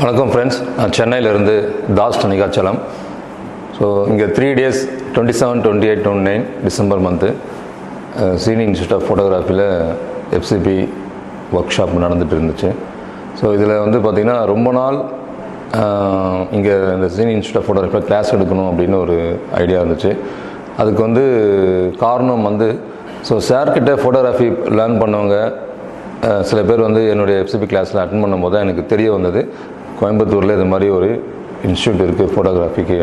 வணக்கம் ஃப்ரெண்ட்ஸ், நான் சென்னையிலேருந்து தாஸ் Thanikachalam. ஸோ இங்கே 3 days 27, 28, 29 December month Srini Institute of Photographyயில் FCP Workshop நடந்துகிட்டு இருந்துச்சு. ஸோ இதில் வந்து பார்த்திங்கன்னா ரொம்ப நாள் இங்கே இந்த Srini Institute of Photographyயில் கிளாஸ் எடுக்கணும் அப்படின்னு ஒரு ஐடியா இருந்துச்சு. அதுக்கு வந்து காரணம் வந்து ஸோ சார்கிட்ட ஃபோட்டோகிராஃபி லேர்ன் பண்ணவங்க சில பேர் வந்து என்னுடைய FCP கிளாஸில் அட்டன் பண்ணும்போது தான் எனக்கு தெரிய வந்தது, கோயம்புத்தூரில் இது மாதிரி ஒரு இன்ஸ்டியூட் இருக்குது ஃபோட்டோகிராஃபிக்கு.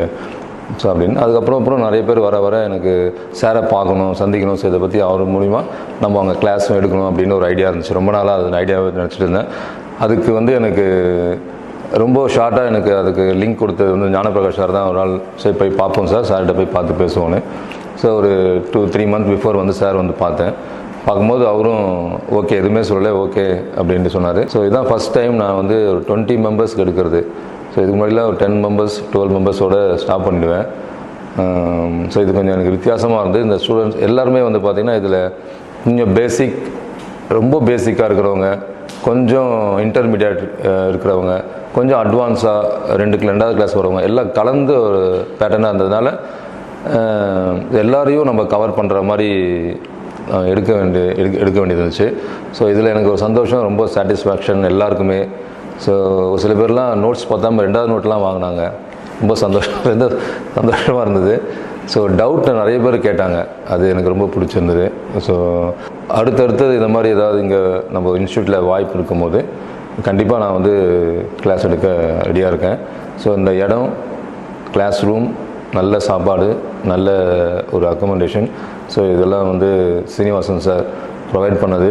ஸோ அப்படின்னு அதுக்கப்புறம் நிறைய பேர் வர எனக்கு சாரை பார்க்கணும், சந்திக்கணும். ஸோ இதை பற்றி அவர் மூலிமா நம்ம அவங்க கிளாஸும் எடுக்கணும் அப்படின்னு ஒரு ஐடியா இருந்துச்சு. ரொம்ப நாளாக அது ஐடியாவை நினச்சிட்டு இருந்தேன். அதுக்கு வந்து எனக்கு ரொம்ப ஷார்ட்டாக எனக்கு அதுக்கு லிங்க் கொடுத்தது வந்து ஞானப்பிரகாஷ் சார் தான். ஒரு நாள் சரி போய் பார்ப்போம் சார், சார்கிட்ட போய் பார்த்து பேசுவோன்னு. ஸோ ஒரு 2-3 months பிஃபோர் வந்து சார் வந்து பார்க்கும்போது அவரும் ஓகே, எதுவுமே சொல்லலை, ஓகே அப்படின்ட்டு சொன்னார். ஸோ இதுதான் ஃபஸ்ட் டைம் நான் வந்து ஒரு 20 members எடுக்கிறது. ஸோ இதுக்கு முன்னாடிலாம் ஒரு 10 members 12 members ஸ்டாப் பண்ணிடுவேன். ஸோ இது கொஞ்சம் எனக்கு வித்தியாசமாக இருந்து இந்த ஸ்டூடெண்ட்ஸ் எல்லாருமே வந்து பார்த்திங்கன்னா இதில் கொஞ்சம் ரொம்ப பேசிக்காக இருக்கிறவங்க, கொஞ்சம் இன்டர்மீடியட் இருக்கிறவங்க, கொஞ்சம் அட்வான்ஸாக 2வது கிளாஸ் வரவங்க எல்லாம் கலந்து ஒரு பேட்டர்னாக இருந்ததுனால எல்லாரையும் நம்ம கவர் பண்ணுற மாதிரி எடுக்க வேண்டியது இருந்துச்சு. ஸோ இதில் எனக்கு ஒரு சந்தோஷம், ரொம்ப சாட்டிஸ்ஃபேக்ஷன் எல்லாருக்குமே. ஸோ சில பேர்லாம் நோட்ஸ் பார்த்தாம 2வது நோட்லாம் வாங்கினாங்க. ரொம்ப சந்தோஷமாக இருந்தது. ஸோ டவுட் நிறைய பேர் கேட்டாங்க, அது எனக்கு ரொம்ப பிடிச்சிருந்தது. ஸோ அடுத்தடுத்தது இந்த மாதிரி ஏதாவது இங்கே நம்ம இன்ஸ்டியூட்டில் வாய்ப்பு இருக்கும்போது கண்டிப்பாக நான் வந்து கிளாஸ் எடுக்க ரெடியாக இருக்கேன். ஸோ இந்த இடம், கிளாஸ் ரூம், நல்ல சாப்பாடு, நல்ல ஒரு அக்கமடேஷன், ஸோ இதெல்லாம் வந்து ஸ்ரீனிவாசன் சார் ப்ரொவைட் பண்ணது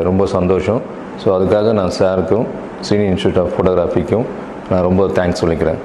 ரொம்ப சந்தோஷம். ஸோ அதுக்காக நான் சாருக்கும் Srini Institute of Photographyக்கும் நான் ரொம்ப தேங்க்ஸ் சொல்லிக்கிறேன்.